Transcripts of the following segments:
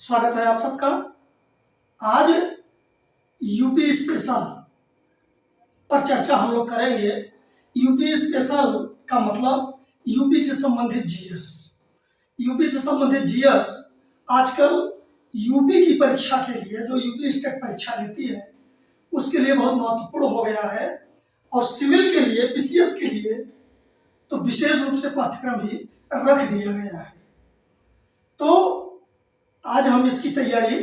स्वागत है आप सबका। आज यूपी स्पेशल पर चर्चा हम लोग करेंगे। यूपी स्पेशल का मतलब यूपी से संबंधित जीएस। यूपी से संबंधित जीएस आजकल यूपी की परीक्षा के लिए, जो यूपी स्टेट परीक्षा लेती है, उसके लिए बहुत महत्वपूर्ण हो गया है। और सिविल के लिए, पीसीएस के लिए तो विशेष रूप से पाठ्यक्रम भी रख दिया गया है। तो आज हम इसकी तैयारी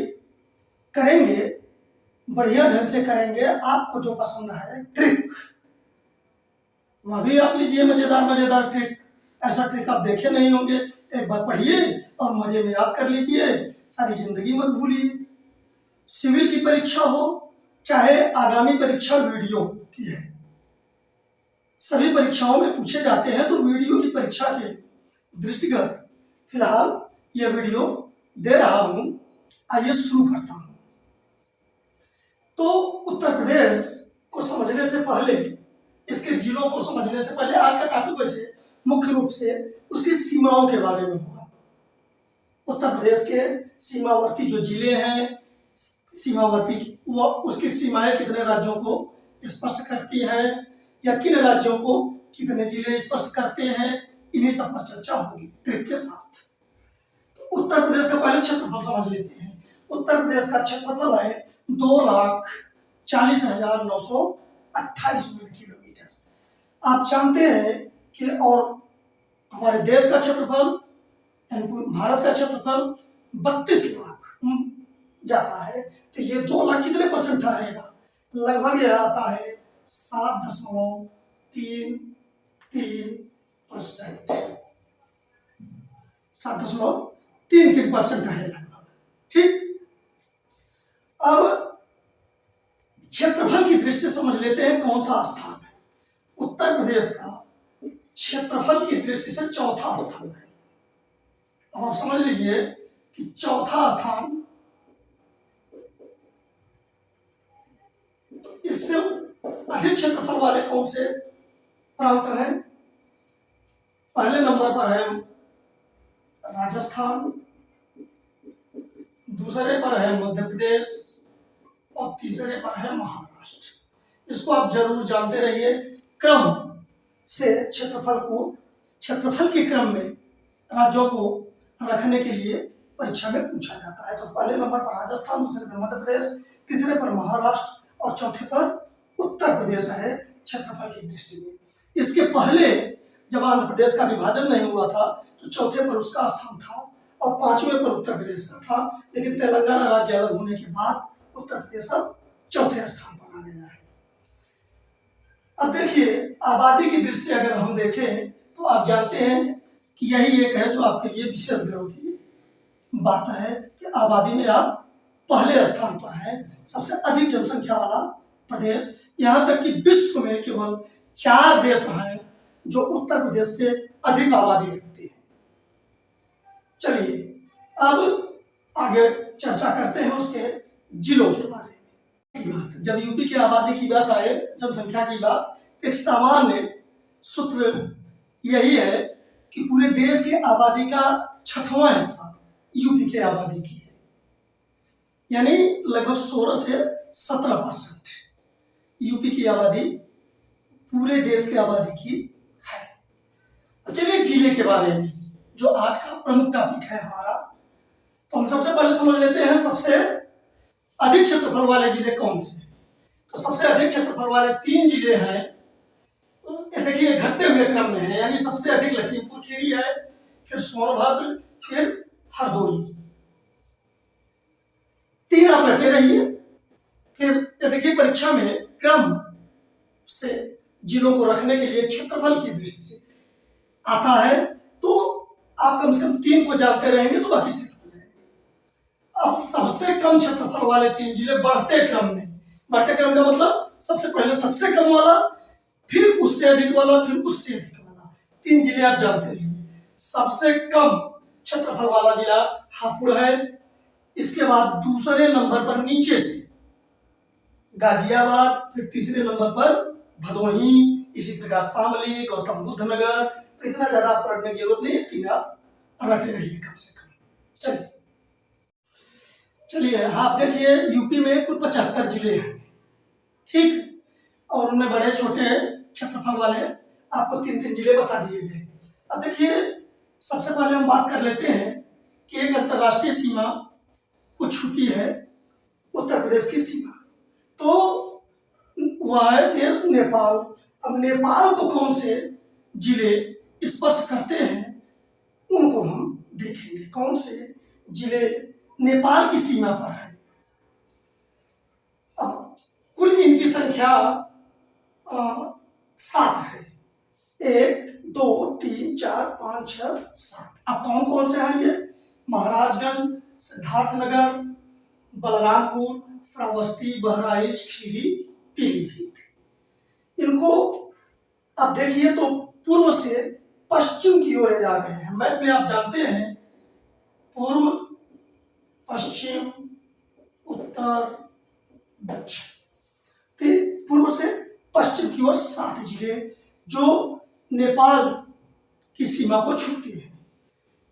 करेंगे, बढ़िया ढंग से करेंगे। आपको जो पसंद है ट्रिक, वह भी आप लीजिए, मजेदार ट्रिक। ऐसा ट्रिक आप देखे नहीं होंगे। एक बार पढ़िए और मजे में याद कर लीजिए, सारी जिंदगी मत भूलिए। सिविल की परीक्षा हो चाहे आगामी परीक्षा वीडियो की है, सभी परीक्षाओं में पूछे जाते हैं। तो वीडियो की परीक्षा के दृष्टिगत फिलहाल यह वीडियो दे रहा हूं। आइए शुरू करता हूं। तो उत्तर प्रदेश को समझने से पहले, इसके जिलों को समझने से पहले, आज का टॉपिक वैसे मुख्य रूप से उसकी सीमाओं के बारे में होगा। उत्तर प्रदेश के सीमावर्ती जो जिले हैं, सीमावर्ती उसकी सीमाएं कितने राज्यों को स्पर्श करती हैं या किन राज्यों को कितने जिले स्पर्श करते हैं, इन्हीं सब पर चर्चा होगी ट्रिक के साथ। उत्तर प्रदेश का पहले क्षेत्रफल समझ लेते हैं। उत्तर प्रदेश का क्षेत्रफल है 2,40,928 वर्ग किलोमीटर। आप जानते हैं कि, और हमारे देश का क्षेत्रफल यानी भारत का क्षेत्रफल 32 लाख जाता है। तो ये 2 लाख कितने परसेंट ठहरेगा? लगभग यह आता है 7.33%। 7.33% है लगभग। ठीक, अब क्षेत्रफल की दृष्टि से समझ लेते हैं कौन सा स्थान है। उत्तर प्रदेश का क्षेत्रफल की दृष्टि से चौथा स्थान है। अब आप समझ लीजिए कि चौथा स्थान, इससे अधिक क्षेत्रफल वाले कौन से प्रांत हैं? पहले नंबर पर है राजस्थान, दूसरे पर है मध्य प्रदेश और तीसरे पर है महाराष्ट्र। इसको आप जरूर जानते रहिए। क्रम से क्षेत्रफल के क्रम में राज्यों को रखने के लिए परीक्षा में पूछा जाता है। तो पहले नंबर पर राजस्थान, दूसरे पर मध्य प्रदेश, तीसरे पर महाराष्ट्र और चौथे पर उत्तर प्रदेश है क्षेत्रफल की दृष्टि में। इसके पहले जब आंध्र प्रदेश का विभाजन नहीं हुआ था तो चौथे पर उसका स्थान था और 5वें पर उत्तर प्रदेश का था। लेकिन तेलंगाना राज्य अलग होने के बाद उत्तर प्रदेश अब चौथे स्थान पर आ गया है। अब देखिए, आबादी की दृष्टि से अगर हम देखें तो आप जानते हैं कि यही एक है जो आपके लिए विशेष गर्व की बात है कि आबादी में आप पहले स्थान पर हैं, सबसे अधिक जनसंख्या वाला प्रदेश। यहां तक कि विश्व में केवल 4 देश हैं जो उत्तर प्रदेश से अधिक आबादी रखते हैं। चलिए अब आगे चर्चा करते हैं उसके जिलों के बारे में। जब यूपी की आबादी की बात आए, जनसंख्या की बात, एक सामान्य सूत्र यही है कि पूरे देश की आबादी का 6वां हिस्सा यूपी की आबादी की है, यानी लगभग 16 से 17% यूपी की आबादी पूरे देश की आबादी की है। चलिए जिले के बारे में, जो आज का प्रमुख टॉपिक है हमारा, तो हम सबसे पहले समझ लेते हैं सबसे अधिक क्षेत्रफल वाले जिले कौन से। तो सबसे अधिक क्षेत्रफल वाले 3 जिले हैं। देखिए घटते हुए क्रम में है, यानी सबसे अधिक लखीमपुर खीरी है, फिर सोनभद्र, फिर हरदोई। 3 आप रटे रहिए। फिर देखिए परीक्षा में क्रम से जिलों को रखने के लिए क्षेत्रफल की दृष्टि से आता है, तो आप कम से कम 3 को जानते रहेंगे तो बाकी से अब सबसे कम क्षेत्रफल वाले 3 जिले बढ़ते क्रम में। बढ़ते क्रम का मतलब सबसे पहले सबसे कम वाला, फिर उससे अधिक वाला, फिर उससे अधिक वाला। 3 जिले आप जानते रहिए। सबसे कम क्षेत्रफल वाला जिला हापुड़ है। इसके बाद दूसरे नंबर पर नीचे से गाजियाबाद, फिर तीसरे नंबर पर भदोही, इसी प्रकार शामली, गौतम बुद्ध नगर। तो इतना ज्यादा पढ़ने की जरूरत नहीं है, 3 आप रटे रहिए कम से कम। चलिए चलिए आप देखिए यूपी में कुल 75 जिले हैं, ठीक, और उनमें बड़े छोटे क्षेत्रफल वाले आपको 3-3 जिले बता दिए गए। अब देखिए सबसे पहले हम बात कर लेते हैं कि एक अंतर्राष्ट्रीय सीमा को छूती है उत्तर प्रदेश की सीमा, तो वह है देश नेपाल। अब नेपाल को कौन से जिले स्पर्श करते हैं उनको हम देखेंगे, कौन से जिले नेपाल की सीमा पर है। अब कुल इनकी संख्या 7 है, 1 2 3 4 5 6 7। अब कौन कौन से हैं ये? महाराजगंज, सिद्धार्थनगर, बलरामपुर, श्रावस्ती, बहराइच, खीरी, पीलीभीत। इनको अब देखिए तो पूर्व से पश्चिम की ओर जा रहे हैं। मैप में आप जानते हैं पूर्व, पश्चिम, उत्तर, दक्षिण, तो पूर्व से पश्चिम की ओर 7 जिले जो नेपाल की सीमा को छूते हैं।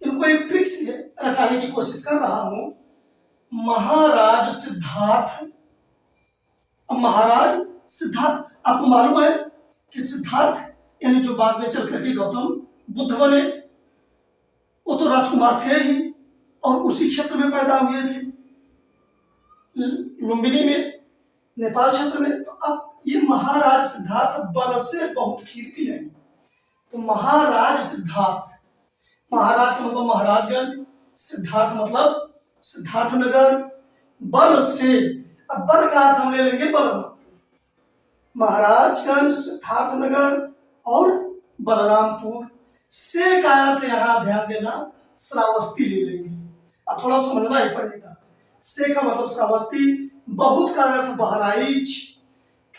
इनको एक ट्रिक से रटाने की कोशिश कर रहा हूं। महाराज सिद्धार्थ, महाराज सिद्धार्थ, आपको मालूम है कि सिद्धार्थ यानी जो बाद में चल करके गौतम बुद्ध बने, वो तो राजकुमार थे ही और उसी क्षेत्र में पैदा हुए थे, लुम्बिनी में, नेपाल क्षेत्र में। तो अब ये महाराज सिद्धार्थ बल से बहुत खीर पिलाए, तो महाराज सिद्धार्थ, महाराज का मतलब महाराजगंज, सिद्धार्थ मतलब सिद्धार्थनगर, बल से, अब बल का अर्थ हम ले लेंगे बलरामपुर। महाराजगंज, सिद्धार्थनगर और बलरामपुर से का अर्थ यहाँ ध्यान देना श्रावस्ती ले लेंगे। अब थोड़ा समझना ही पड़ेगा। से का मतलब श्रावस्ती, बहुत का अर्थ बहराइच,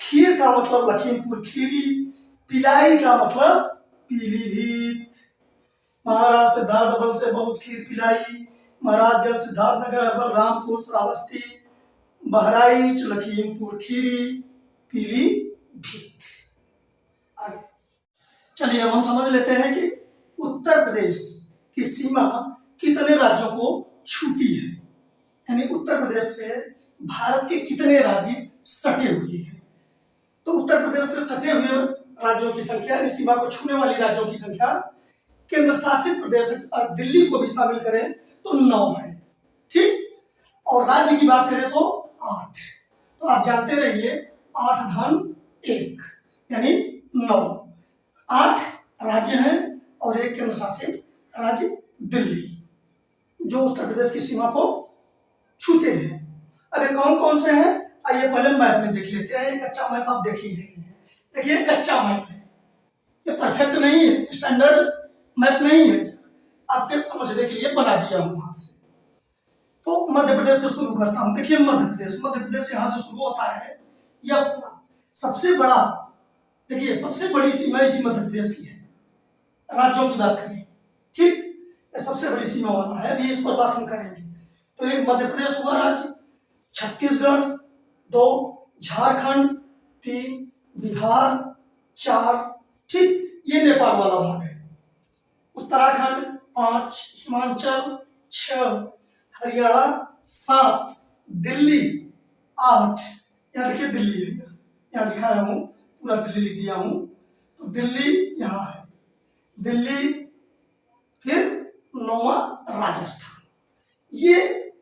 खीर का मतलब लखीमपुर खीरी, पिलाई का मतलब पीलीभीत। महाराज सिद्धार्थ बल से बहुत खीर पिलाई, महाराजगंज, सिद्धार्थनगर, बलरामपुर, श्रावस्ती, बहराइच, लखीमपुर खीरी, पीलीभीत। आगे चलिए अब हम समझ लेते हैं कि उत्तर प्रदेश की सीमा कितने राज्यों को छूती है, यानी उत्तर प्रदेश से भारत के कितने राज्य सटे हुए हैं। तो उत्तर प्रदेश से सटे हुए राज्यों की संख्या, इस सीमा को छूने वाली राज्यों की संख्या, केंद्र शासित प्रदेश और दिल्ली को भी शामिल करें तो 9 है, ठीक, और राज्य की बात करें तो 8। तो आप जानते रहिए 8 धन 1 यानी 9, 8 राज्य हैं और एक केंद्र शासित राज्य दिल्ली जो उत्तर प्रदेश की सीमा को छूते हैं। अब ये कौन कौन से हैं आइए पहले मैप में देख लेते हैं। कच्चा मैप आप देख ही रहे हैं, देखिए कच्चा मैप है, ये परफेक्ट नहीं है, स्टैंडर्ड मैप नहीं है, आपके समझने के लिए बना दिया हूं हाथ से। तो मध्य प्रदेश से शुरू करता हूं। देखिए मध्य प्रदेश यहां से शुरू होता है, यह सबसे बड़ा, देखिए सबसे बड़ी सीमा इसी मध्य प्रदेश की है। राज्यों की बात करें, ठीक, ये सबसे बड़ी सीमा वाला है, अभी इस पर बात हम करेंगे। तो एक मध्य प्रदेश हुआ राज्य, छत्तीसगढ़ 2, झारखंड 3, बिहार 4, ठीक, ये नेपाल वाला भाग है, उत्तराखंड 5, हिमाचल 6, हरियाणा 7, दिल्ली 8, यहाँ देखिए दिल्ली है, यहाँ दिखाया हूँ, पूरा दिल्ली लिख दिया हूँ, तो दिल्ली यहाँ है, दिल्ली, फिर 9वां राजस्थान। ये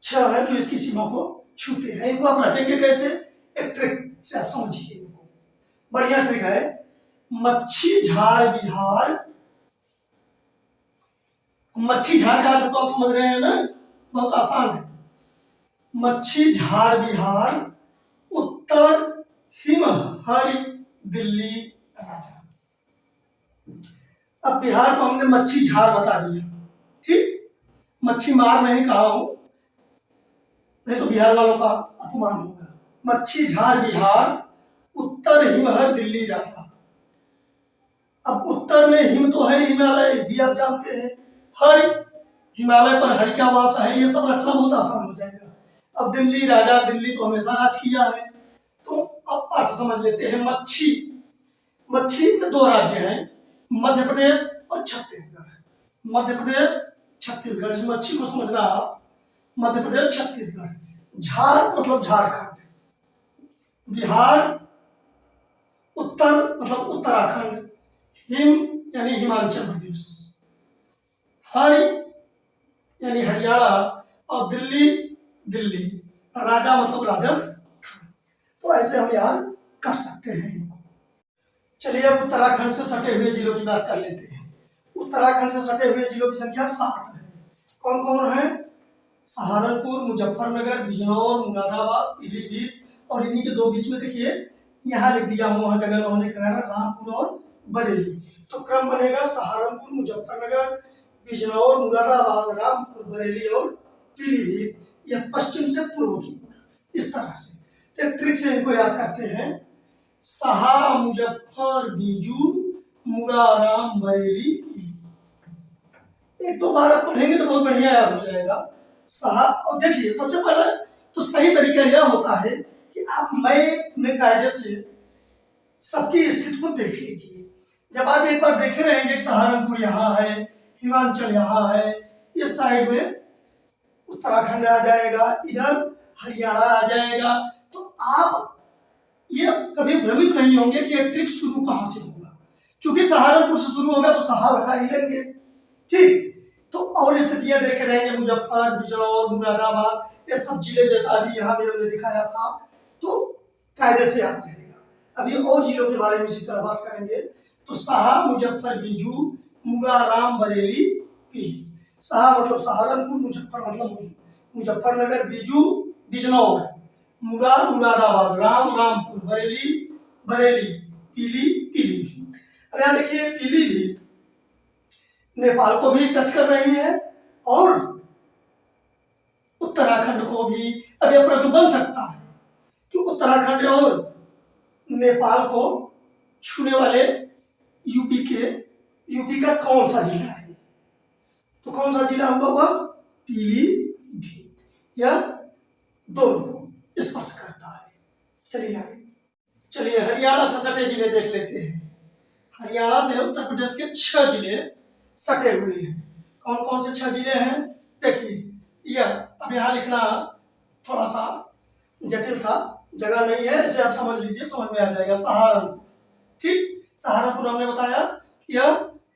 6 है जो इसकी सीमा को छूते हैं। इनको आप रटेंगे कैसे, एक ट्रिक से आप समझिए इनको, बढ़िया ट्रिक है। मच्छी झार बिहार, मच्छी झार का अर्थ तो आप समझ रहे हैं ना, बहुत आसान है। मच्छी झार बिहार, उत्तर हिमहर दिल्ली राजा। अब बिहार को हमने मच्छी झार बता दिया, ठीक, मच्छी मार नहीं कहा हूं, नहीं तो बिहार वालों का अपमान होगा। मच्छी झार बिहार, उत्तर हिमहर दिल्ली राजा। अब उत्तर में हिम तो है, हिमालय भी आप जानते हैं, हर हिमालय पर हर क्या वास है, ये सब रखना बहुत आसान हो जाएगा। अब दिल्ली राजा, दिल्ली तो हमेशा राज किया है, तो अब अर्थ समझ लेते हैं। मच्छी, मच्छी में 2 राज्य हैं, मध्य प्रदेश और छत्तीसगढ़। मध्य प्रदेश, छत्तीसगढ़, इस मच्छी को समझना आप, मध्य प्रदेश, छत्तीसगढ़। झार मतलब झारखंड, बिहार, उत्तर मतलब उत्तराखंड, हिम यानी हिमाचल प्रदेश, हरि यानी हरियाणा, और दिल्ली दिल्ली, राजा मतलब राजस्थान। तो ऐसे हम याद कर सकते हैं इनको। चलिए अब उत्तराखंड से सटे हुए जिलों की बात कर लेते हैं। उत्तराखंड से सटे हुए जिलों की संख्या 7 है। कौन कौन है? सहारनपुर, मुजफ्फरनगर, बिजनौर, मुरादाबाद, पीलीभीत, और इन्हीं के दो बीच में देखिए यहाँ लिख दिया हूँ, वहां जगह न होने के कारण रामपुर और बरेली। तो क्रम बनेगा सहारनपुर, मुजफ्फरनगर, बिजनौर, मुरादाबाद, रामपुर, बरेली और पीलीभीत। यह पश्चिम से पूर्व की ओर, इस तरह से। तो एक ट्रिक से इनको याद करते हैं, सहा, मुजफ्फर, बीजू, मुराराम, बरेली, पीली। एक दो बार आप पढ़ेंगे तो बहुत बढ़िया याद हो जाएगा। सहा, और देखिए सबसे पहले तो सही तरीका यह होता है कि आप मैप में कायदे से सबकी स्थिति को देख लीजिए। जब आप एक बार देखे रहेंगे कि सहारनपुर यहाँ है, हिमाचल यहाँ है, इस साइड में उत्तराखंड आ जाएगा, इधर हरियाणा आ जाएगा, तो आप ये कभी भ्रमित नहीं होंगे कि ये ट्रिक शुरू कहाँ से होगा। क्योंकि सहारनपुर से शुरू होगा तो सहा लगा ही लेंगे, ठीक। तो और स्थितियां देखे रहेंगे, मुजफ्फर, बिजनौर, मुरादाबाद, ये सब जिले जैसा अभी यहाँ भी हमने दिखाया था, तो कायदे से याद रहेगा। अभी और जिलों के बारे में इसी तरह बात करेंगे। तो सहा, मुजफ्फर, बीजू, मुराराम, बरेली, पीली। सहा मतलब सहारनपुर, मुजफ्फर मतलब मुजफ्फरनगर, बीजू बिजनौर, मुरादाबाद, रामपुर, बरेली बरेली, पीली पीलीभीत। अब यहाँ देखिए पीलीभीत नेपाल को भी टच कर रही है और उत्तराखंड को भी। अब यह प्रश्न बन सकता है कि उत्तराखंड और नेपाल को छूने वाले यूपी का कौन सा जिला है? तो कौन सा जिला हुआ? वह पीलीभीत, यह दोनों को स्पर्श करता है। चलिए आगे, चलिए हरियाणा से सटे जिले देख लेते हैं। हरियाणा से उत्तर प्रदेश के 6 जिले सटे हुए हैं। कौन कौन से 6 जिले हैं? देखिए यह अब यहाँ लिखना थोड़ा सा जटिल था, जगह नहीं है, इसे आप समझ लीजिए, समझ में आ जाएगा। सहारनपुर, ठीक, सहारनपुर हमने बताया कि यह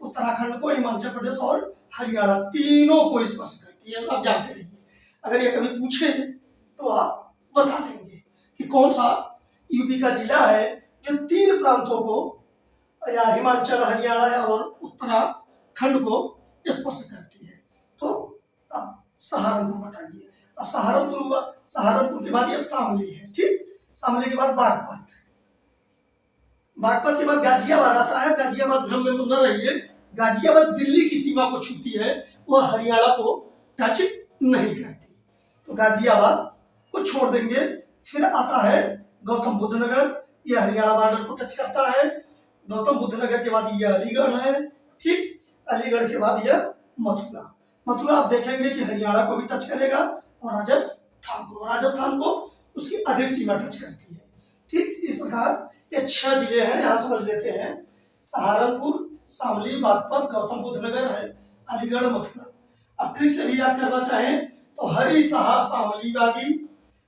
उत्तराखंड को, हिमाचल प्रदेश और हरियाणा तीनों को स्पर्श करती है, आप जानते रहिए। अगर ये कभी पूछे तो आप बता देंगे कि कौन सा यूपी का जिला है जो 3 प्रांतों को, या हिमाचल, हरियाणा और उत्तराखंड को स्पर्श करती है। तो अब सहारनपुर बताइए। अब सहारनपुर के बाद ये शामली है, ठीक। शामली के बाद बागपत, बागपत के बाद गाजियाबाद आता है। गाजियाबाद भ्रम में न रहिए, गाजियाबाद दिल्ली की सीमा को छूती है, वह हरियाणा को टच नहीं करती, तो गाजियाबाद को छोड़ देंगे। फिर आता है गौतम बुद्ध नगर, यह हरियाणा बॉर्डर को टच करता है। गौतम बुद्ध नगर के बाद यह अलीगढ़ है, ठीक। अलीगढ़ के बाद यह मथुरा आप देखेंगे कि हरियाणा को भी टच करेगा और राजस्थान को उसकी अधिक सीमा टच करती है, ठीक। इस प्रकार ये 6 जिले हैं, यहाँ समझ लेते हैं। सहारनपुर, शामली, बागपत, गौतम बुद्ध नगर है, अलीगढ़, मथुरा। अब ट्रिक से भी याद करना चाहें तो हरि, सहा, शामली, बागी।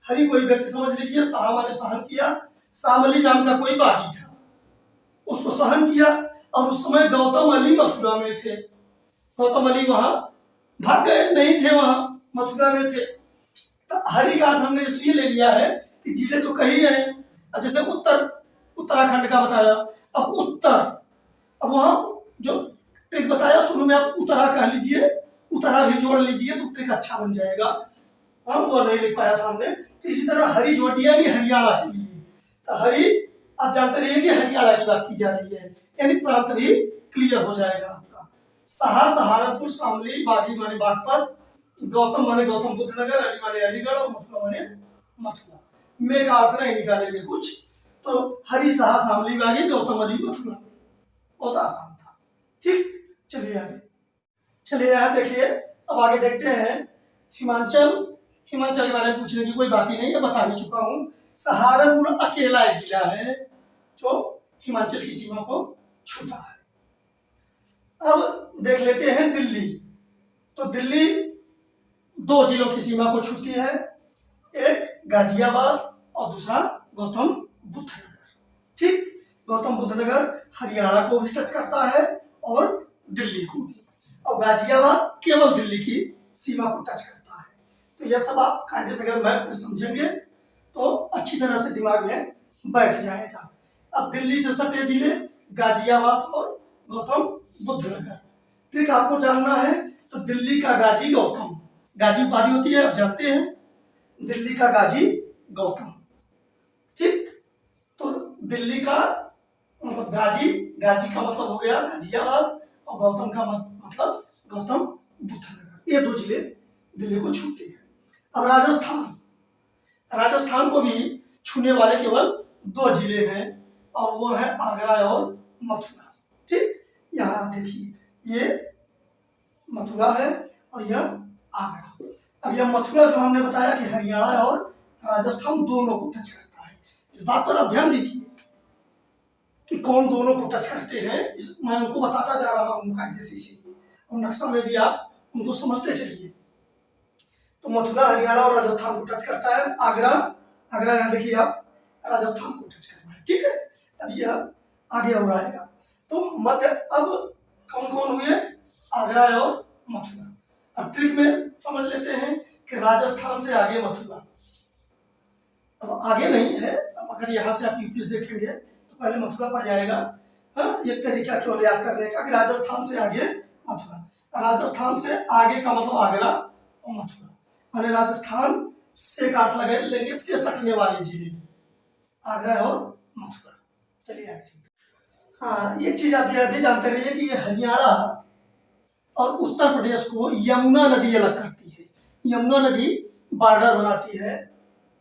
हरि कोई व्यक्ति समझ लीजिए, सहा माने सहन किया, शामली नाम का कोई बागी था, उसको सहन किया, और उस समय गौतम अली मथुरा में थे। गौतम अली वहां भाग गए, नहीं थे वहां, मथुरा में थे। तो हरि का अर्थ हमने इसलिए ले लिया है कि जिले तो कहीं है। अब जैसे उत्तराखंड का बताया, अब उत्तर, अब वहां जो ट्रिक बताया शुरू में, आप उत्तरा कह लीजिए, उत्तरा भी जोड़ लीजिए तो ट्रिक अच्छा बन जाएगा। हाँ, वो नहीं लिख पाया था हमने। तो इसी तरह हरि जोड़ दिया यानी हरियाणा के लिए। तो हरि आप जानते रहिए कि हरियाणा की बात की जा रही है, यानी प्रांत भी क्लियर हो जाएगा आपका। सहा, सहारनपुर, शामली, बागी माने बागपत, गौतम माने गौतम बुद्ध नगर, अली माने अलीगढ़ और मथुरा माने मथुरा। में का अर्थ नहीं निकालेंगे कुछ, तो हरि, सहा, शामली, बागी, गौतम, अली, मथुरा। बहुत आसान था, ठीक। चलिए आगे, चलिए यहाँ देखिए। अब आगे देखते हैं हिमाचल के बारे में पूछने की कोई बात ही नहीं है, बता भी चुका हूँ। सहारनपुर अकेला एक जिला है जो हिमाचल की सीमा को छूता है। अब देख लेते हैं दिल्ली। तो दिल्ली दो जिलों की सीमा को छूती है, एक गाजियाबाद और दूसरा गौतम बुद्ध नगर। ठीक, गौतम बुद्ध नगर हरियाणा को भी टच करता है और दिल्ली को भी, और गाजियाबाद केवल दिल्ली की सीमा को टच करता है। तो यह सब आप कायदे से अगर मैप में समझेंगे तो अच्छी तरह से दिमाग में बैठ जाएगा। अब दिल्ली से सटे जिले गाजियाबाद और गौतम बुद्ध नगर। ठीक, आपको जानना है तो दिल्ली का गाजी गौतम, गाजी उपाधि होती है, आप जानते हैं, दिल्ली का गाजी गौतम। ठीक, तो दिल्ली का मतलब गाजी, गाजी का मतलब हो गया गाजियाबाद और गौतम का मतलब गौतम बुद्ध नगर। ये दो जिले दिल्ली को छूते हैं। अब राजस्थान, राजस्थान को भी छूने वाले केवल दो जिले हैं और वो है आगरा और मथुरा। ठीक, यहाँ देखिए ये मथुरा है और यह आगरा। अब यह मथुरा जो हमने बताया कि हरियाणा और राजस्थान दोनों को टच करता है। इस बात पर आप ध्यान दीजिए कि कौन दोनों को टच करते हैं, मैं उनको बताता जा रहा हूँ कायदे से, और नक्शा में भी आप उनको समझते चलिए। तो मथुरा हरियाणा और राजस्थान को टच करता है। आगरा, आगरा यहाँ देखिए आप, राजस्थान को टच करना है। ठीक है, अब यह आगे और आएगा। तो मध्य, अब कौन कौन हुए, आगरा और मथुरा। अब ट्रिक में समझ लेते हैं कि राजस्थान से आगे मथुरा। अब आगे नहीं है, अब अगर यहाँ से आप यूपी से देखेंगे तो पहले मथुरा पड़ जाएगा। हाँ, ये तरीका केवल याद करने का कि राजस्थान से आगे मथुरा, राजस्थान से आगे का मतलब आगरा और मथुरा, माने राजस्थान से काट लगे लेंगे से सटने वाले जिले आगरा और मथुरा। चलिए आगे। हाँ, एक चीज आप यह भी जानते रहिए कि ये हरियाणा और उत्तर प्रदेश को यमुना नदी अलग करती है। यमुना नदी बॉर्डर बनाती है।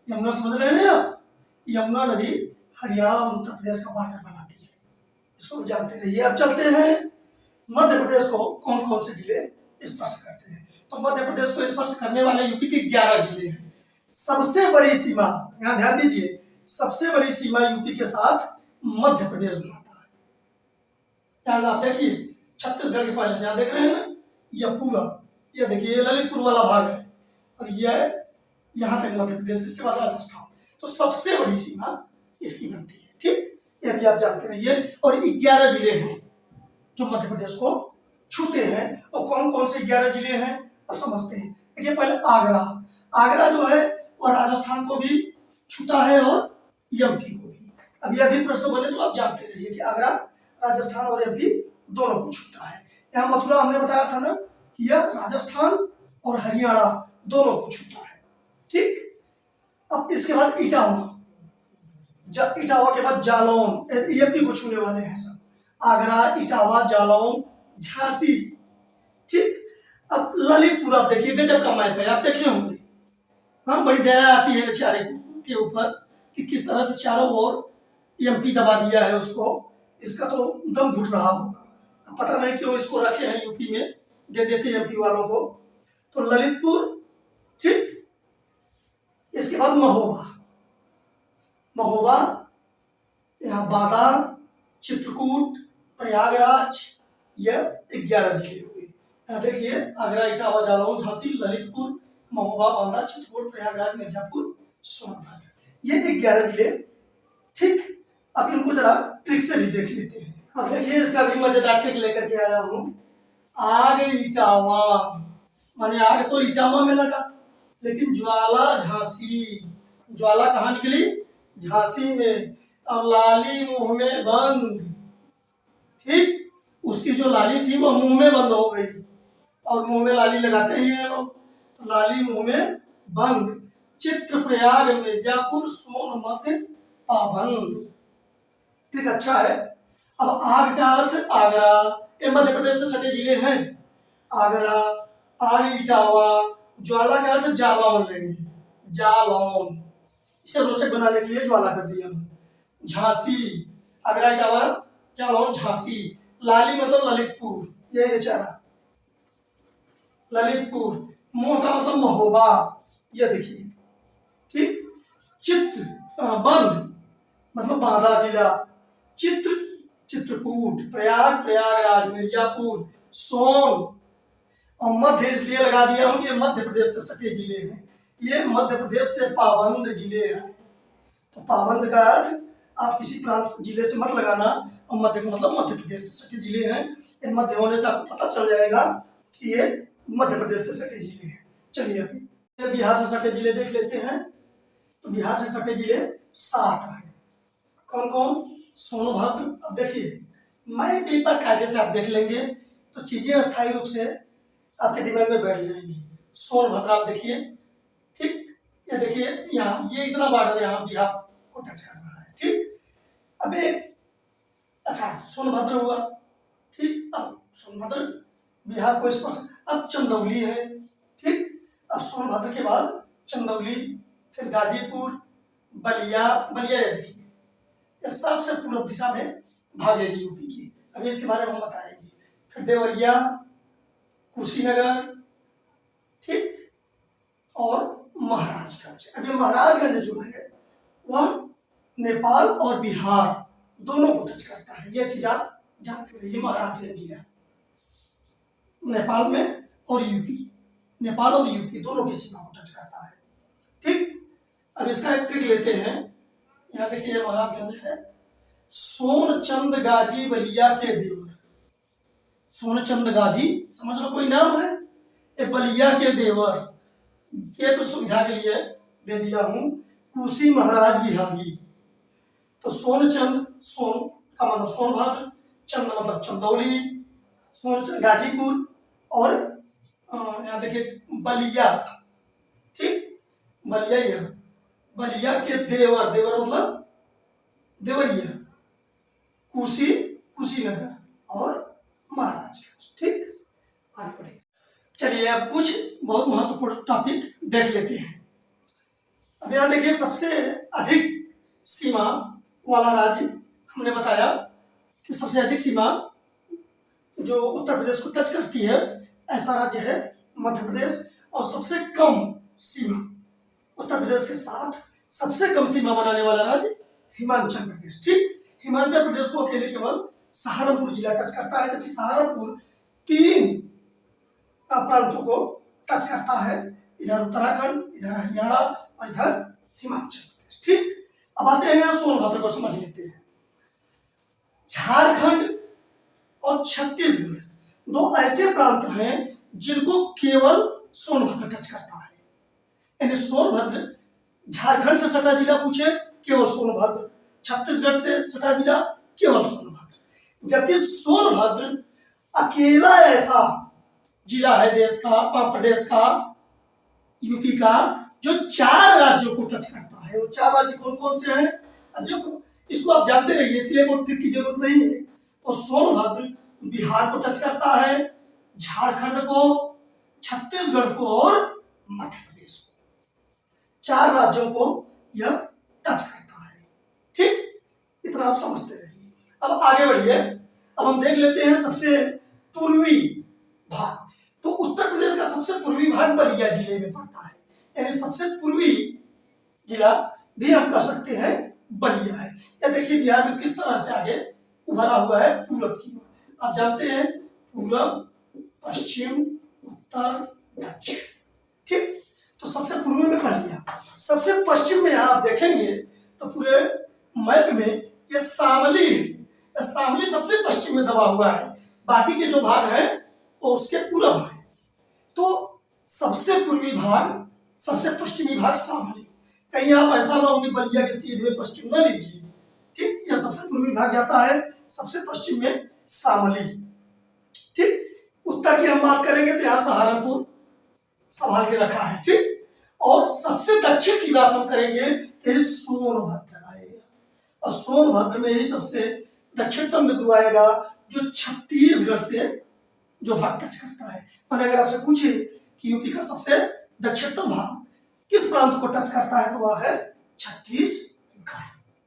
यमुना समझ रहे हैं आप, यमुना नदी हरियाणा और उत्तर प्रदेश का बॉर्डर बनाती है, इसको जानते रहिए। अब चलते हैं मध्य प्रदेश को कौन कौन से जिले स्पर्श करते हैं। तो मध्य प्रदेश को स्पर्श करने वाले यूपी के 11 जिले हैं। सबसे बड़ी सीमा, यहाँ ध्यान दीजिए, सबसे बड़ी सीमा यूपी के साथ मध्य प्रदेश बनाता है। यहाँ आप देखिए छत्तीसगढ़ के पहले से यहाँ देख रहे हैं ना, यह पूरा, यह देखिए ये ललितपुर वाला भाग है और यह यहाँ तक मध्य प्रदेश, इसके बाद राजस्थान। तो सबसे बड़ी सीमा इसकी बनती है। ठीक, यह भी आप जानते रहिए। और 11 जिले हैं जो मध्य प्रदेश को छूते हैं। और कौन कौन से 11 जिले हैं अब समझते हैं। देखिए पहले आगरा, आगरा जो है वह राजस्थान को भी छूता है और एमपी को भी। अब यह भी प्रश्न बने तो आप जानते रहिए कि आगरा राजस्थान और एमपी दोनों को छूता है। यहाँ मथुरा हमने बताया था ना कि यह राजस्थान और हरियाणा दोनों को छूता है। ठीक, अब इसके बाद इटावा, इटावा के बाद जालौन, एमपी को छूने वाले हैं सब, आगरा, इटावा, जालौन, झांसी। ठीक, अब ललितपुर आप देखिए, गजब का मैप है, आप देखे होंगे। हाँ, बड़ी दया आती है बेचारे के ऊपर कि किस तरह से चारों ओर एमपी दबा दिया है उसको। इसका तो दम घुट रहा होगा, पता नहीं क्यों इसको रखे हैं यूपी में, दे देते एमपी वालों को। तो ललितपुर, ठीक, इसके बाद महोबा, महोबा, यहाँ बादा, चित्रकूट, प्रयागराज, यह 11 जिले हुए। यहाँ देखिए आगरा, इटावा, जालौन, झांसी, ललितपुर, महोबा, बांदा, चित्रकूट, प्रयागराज, मिर्जापुर, सोनभद्र, ये 11 जिले। ठीक, अब इनको जरा ट्रिक से भी देख लेते हैं। अब देखिए इसका भी मजेदार ट्रिक लेकर के आया हूँ। आग इटावा, माने आग तो इटावा में लगा, लेकिन ज्वाला झांसी, ज्वाला कहाँ निकली, झांसी में, और लाली मुंह में बंद। ठीक, उसकी जो लाली थी वो मुंह में बंद हो गई, और मुंह में लाली लगाते ही हैं लोग, तो लाली मुंह में बंद। चित्रप्रयाग, मिर्जापुर, सोनभद्र, पाबंद। ठीक, अच्छा है। अब आग का अर्थ आगरा, ये मध्य प्रदेश से सटे जिले हैं। आगरा, आग इटावा, ज्वाला का अर्थ जालौन लेंगे, जालौन, इसे रोचक बनाने के लिए ज्वाला कर दिया। झांसी, आगरा, इटावा, जालौन, झांसी। लाली मतलब ललितपुर, ये बेचारा ललितपुर। मोह का मतलब महोबा, ये देखिए। ठीक, चित्र बंद मतलब बांदा जिला, चित्रकूट, प्रयाग, प्रयागराज, मिर्जापुर, सोन, और मध्य इसलिए लगा दिया हूं कि ये मध्य प्रदेश से सटे जिले हैं, ये मध्य प्रदेश से पाबंद जिले हैं। तो पाबंद का अर्थ आप किसी प्रांत जिले से मत लगाना, और मध्य का मतलब मध्य प्रदेश से सटे जिले हैं। ये मध्य होने से आपको पता चल जाएगा कि ये मध्य प्रदेश से सटे जिले हैं। चलिए अभी बिहार से सटे जिले देख लेते हैं। तो बिहार से सटे जिले 7 हैं। कौन कौन? सोनभद्र। अब देखिए मैं पेपर कायदे से आप देख लेंगे तो चीजें अस्थायी रूप से आपके दिमाग में बैठ जाएंगी। सोनभद्र आप देखिए, ठीक, ये देखिए यहाँ ये इतना बॉर्डर यहाँ बिहार को टच कर रहा है, ठीक। अब अच्छा सोनभद्र हुआ, ठीक। अब सोनभद्र बिहार को स्पर्श, अब चंदौली है, ठीक। अब सोनभद्र के बाद चंदौली, फिर गाजीपुर, बलिया। बलिया ये देखिए ये सबसे पूर्व दिशा में भागेगी यूपी की, अभी इसके बारे में हम बताएंगे। फिर देवरिया, कुशीनगर, ठीक, और महाराजगंज। अभी महाराजगंज जो है वह नेपाल और बिहार दोनों को टच करता है, यह चीज आप जानते रहिए। महाराजगंज जिला नेपाल में और यूपी, नेपाल और यूपी दोनों की सीमा को टच करता है, ठीक। अब इसका एक ट्रिक लेते हैं। यहाँ देखिए महाराजगंज है। सोनचंद गाजी बलिया के देवर, सोनचंद गाजी समझ लो कोई नाम है, ये बलिया के देवर, ये तो सुविधा के लिए दे दिया हूं। कुशी महाराज बिहारी, तो सोनचंद, सोन का मतलब सोनभद्र, चंद मतलब चंदौली, सोनचंद गाजीपुर, और यहाँ देखिए बलिया, ठीक, बलिया ही है। बलिया के देवर, देवर मतलब देवरिया, कुशी, कुशीनगर और महाराजगंज, ठीक। आगे बढ़े। चलिए अब कुछ बहुत महत्वपूर्ण टॉपिक देख लेते हैं। अब यहाँ देखिए सबसे अधिक सीमा वाला राज्य हमने बताया कि सबसे अधिक सीमा जो उत्तर प्रदेश को टच करती है ऐसा राज्य है मध्य प्रदेश, और सबसे कम सीमा उत्तर प्रदेश के साथ सबसे कम सीमा बनाने वाला राज्य हिमाचल प्रदेश, ठीक। हिमाचल प्रदेश को अकेले केवल सहारनपुर जिला टच करता है, जबकि सहारनपुर 3 प्रांतों को टच करता है, इधर उत्तराखंड, इधर हरियाणा और इधर हिमाचल प्रदेश, ठीक। अब आते हैं सोनभद्र को समझ लेते हैं। झारखंड और छत्तीसगढ़ 2 ऐसे प्रांत हैं जिनको केवल सोनभद्र टच करता है, यानी सोनभद्र झारखंड से सटा जिला पूछे केवल सोनभद्र, छत्तीसगढ़ से सटा जिला केवल सोनभद्र, जबकि सोनभद्र अकेला ऐसा जिला है देश का, प्रदेश का, यूपी का, जो 4 राज्यों को टच करता है। वो 4 राज्य कौन कौन से हैं? जो इसको आप जानते रहिए, इसके लिए कोई ट्रिक की जरूरत नहीं है। और सोनभद्र बिहार को टच करता है, झारखंड को, छत्तीसगढ़ को और मध्य प्रदेश को, 4 राज्यों को यह टच करता है, ठीक। इतना आप समझते रहिए। अब आगे बढ़िए। अब हम देख लेते हैं सबसे पूर्वी भाग। तो उत्तर प्रदेश का सबसे पूर्वी भाग बलिया जिले में पड़ता है, यानी सबसे पूर्वी जिला भी हम कर सकते हैं बलिया है। या देखिए बिहार में किस तरह से आगे उभरा हुआ है पूरब की ओर। आप जानते हैं पूरब, पश्चिम, उत्तर, दक्षिण, ठीक। तो सबसे पूर्वी में बलिया, सबसे पश्चिम में आप देखेंगे तो पूरे मैप में ये शामली है। शामली सबसे पश्चिम में दबा हुआ है, बाकी के जो भाग हैं वो उसके पूरब है। तो सबसे पूर्वी भाग, सबसे पश्चिमी भाग शामली। कहीं आप ऐसा ना हो कि बलिया के सीधे में पश्चिम न लीजिए, ठीक। यह सबसे पूर्वी भाग जाता है, सबसे पश्चिम में शामली, ठीक। उत्तर की हम बात करेंगे तो यहाँ सहारनपुर संभाल के रखा है, ठीक। और सबसे दक्षिण की बात हम करेंगे तो सोनभद्र आएगा, और सोनभद्र में ही सबसे दक्षिणतम बिंदु आएगा जो छत्तीसगढ़ से जो भाग टच करता है। और अगर आपसे पूछे कि यूपी का सबसे दक्षिणतम भाग किस प्रांत को टच करता है तो वह है छत्तीसगढ़।